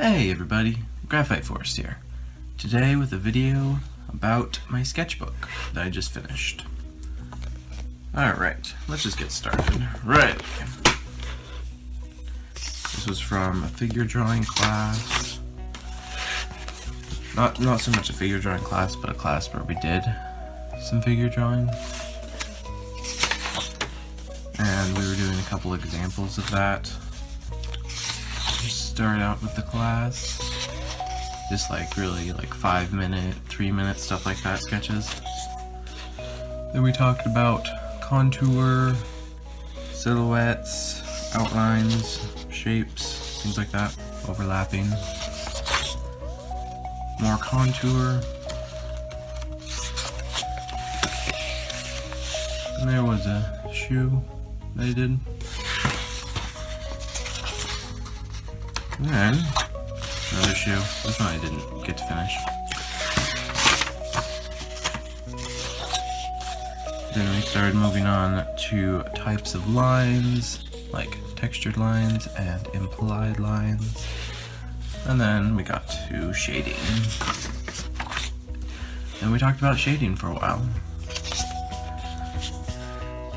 Hey everybody, Graphite Forest here. Today with a video about my sketchbook that I just finished. Alright, let's just get started. Right. This was from a figure drawing class. Not so much a figure drawing class, but a class where we did some figure drawing. And we were doing a couple examples of that. Start out with the class, just really 5-minute, 3-minute stuff like that sketches. Then we talked about contour, silhouettes, outlines, shapes, things like that, overlapping. More contour. And there was a shoe that I did. And then, another shoe. This one I didn't get to finish. Then we started moving on to types of lines, like textured lines and implied lines. And then we got to shading. And we talked about shading for a while.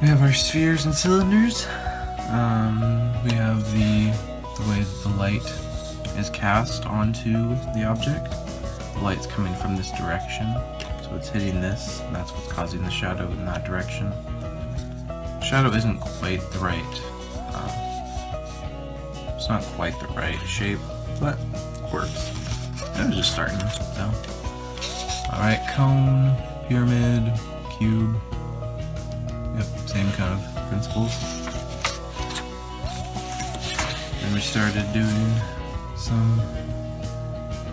We have our spheres and cylinders. We have the way that the light is cast onto the object. The light's coming from this direction, so it's hitting this, and that's what's causing the shadow in that direction. Shadow isn't quite the right, it's not quite the right shape, but it works. I was just starting, so. Alright, cone, pyramid, cube. Yep, same kind of principles. Then we started doing some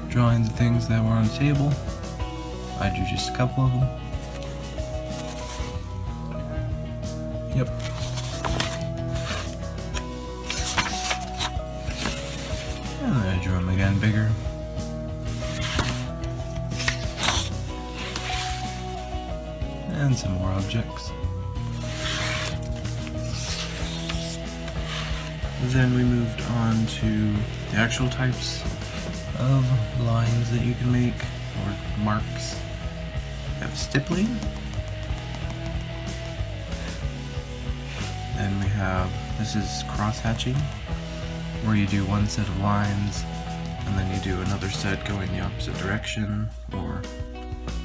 drawings of things that were on the table. I drew just a couple of them. Yep. And then I drew them again bigger. And some more objects. Then we moved on to the actual types of lines that you can make, or marks. We have stippling. Then we have, this is cross-hatching, where you do one set of lines, and then you do another set going the opposite direction, or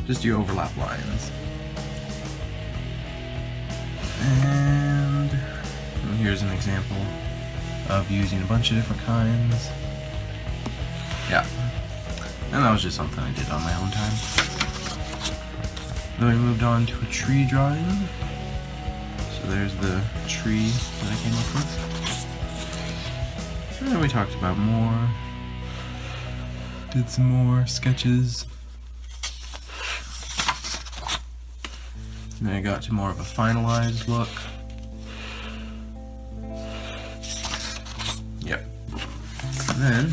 just you overlap lines. And here's an example of using a bunch of different kinds. Yeah. And that was just something I did on my own time. Then we moved on to a tree drawing. So there's the tree that I came up with. And then we talked about more. Did some more sketches. And then I got to more of a finalized look. And then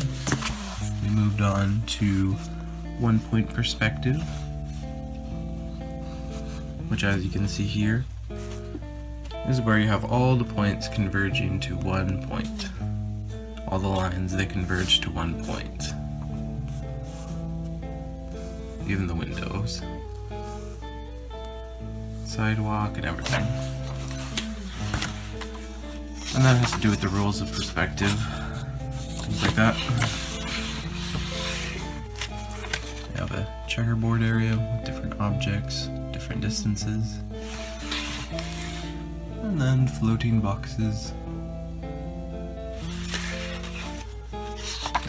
we moved on to 1-point perspective, which, as you can see here, is where you have all the points converging to one point. All the lines, they converge to one point. Even the windows, sidewalk, and everything. And that has to do with the rules of perspective. Things like that. We have a checkerboard area with different objects, different distances, and then floating boxes.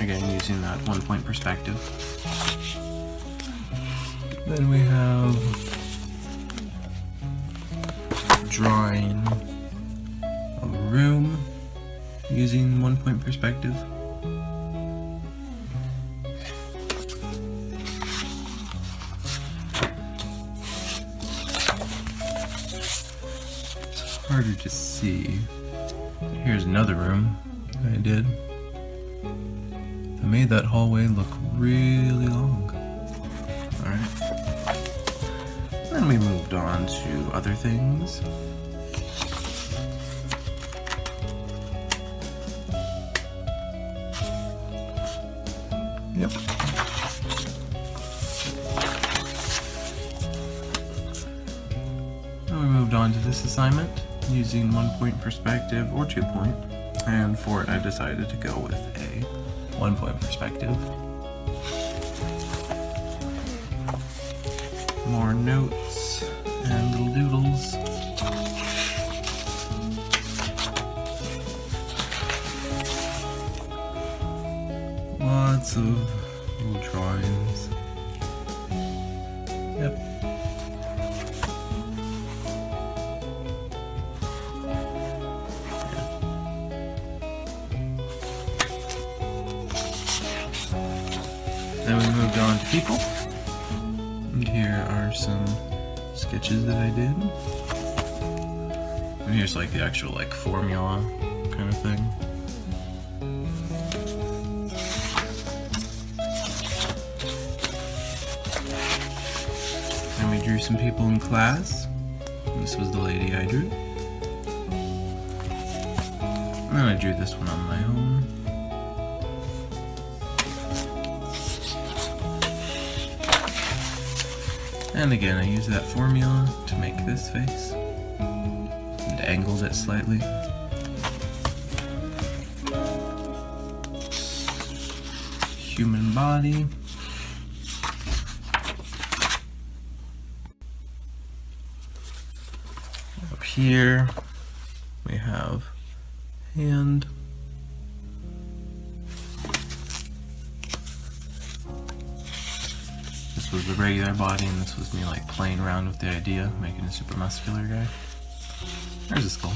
Again, using that 1-point perspective. Then we have drawing a room using 1-point perspective. Harder to see. Here's another room that I did. I made that hallway look really long. Alright. Then we moved on to other things. Yep. Now we moved on to this assignment using 1-point perspective or 2-point, and for it I decided to go with a 1-point perspective. More notes and little doodles. Lots of little drawings. Yep. Then we moved on to people. And here are some sketches that I did. And here's like the actual like formula kind of thing. And we drew some people in class. This was the lady I drew. And then I drew this one on my own. And again, I used that formula to make this face and angled it slightly. Human body. Up here we have hand. This was the regular body, and this was me like playing around with the idea, making a super muscular guy. There's a skull.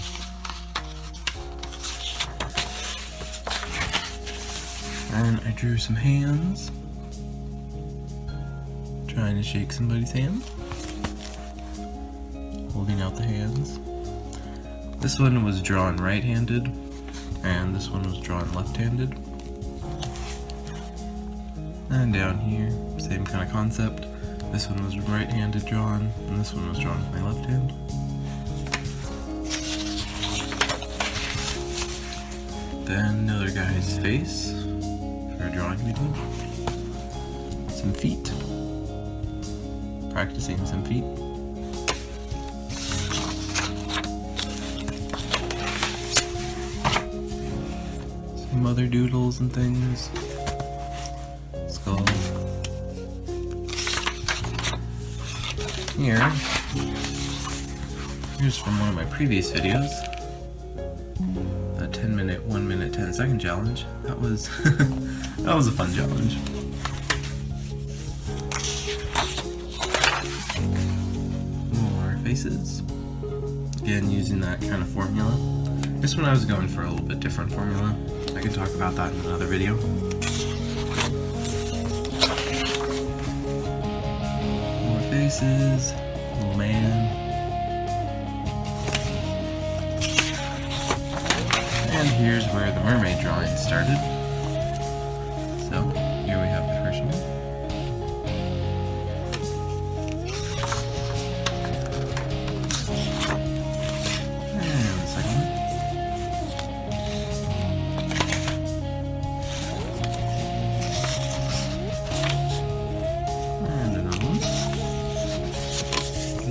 And I drew some hands, trying to shake somebody's hand, holding out the hands. This one was drawn right-handed, and this one was drawn left-handed. And down here, same kind of concept. This one was right-handed drawn, and this one was drawn with my left hand. Then another guy's face for a drawing video. Some feet. Practicing some feet. Some other doodles and things. Skull. Here's from one of my previous videos. The 10-minute, 1-minute, 10-second challenge. That was that was a fun challenge. More faces. Again, using that kind of formula. This one I was going for a little bit different formula. I can talk about that in another video. More faces. Little man. And here's where the mermaid drawing started. So, here we have the first one. And the second one. And another one.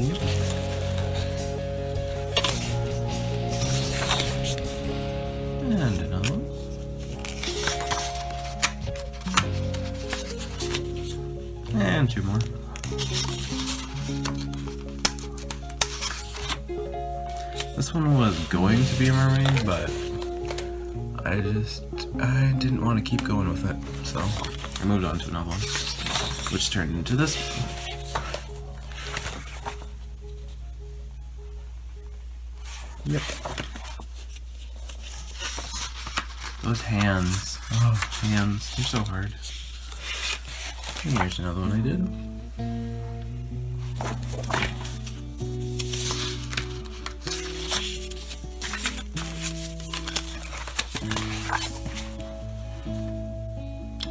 Yep. And another one. And two more. This one was going to be a mermaid, but I didn't want to keep going with it, so I moved on to another one, which turned into this one. Yep. Those hands. Oh, hands. They're so hard. And here's another one I did.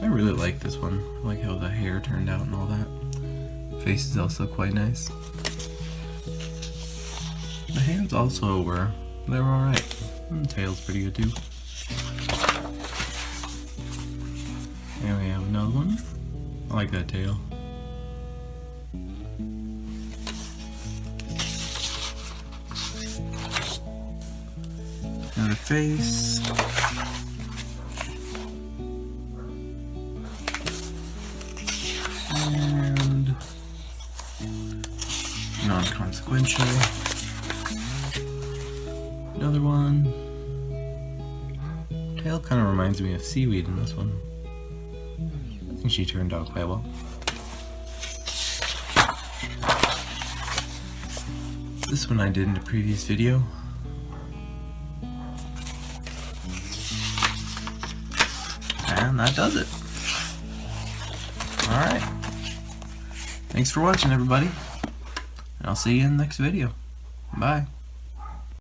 I really like this one. I like how the hair turned out and all that. Face is also quite nice. The hands also they were alright. And the tail's pretty good too. There we have another one. I like that tail. Another face. And non-consequential. Another one. Tail kind of reminds me of seaweed in this one. I think she turned out quite well. This one I did in a previous video. And that does it. Alright. Thanks for watching, everybody. And I'll see you in the next video. Bye.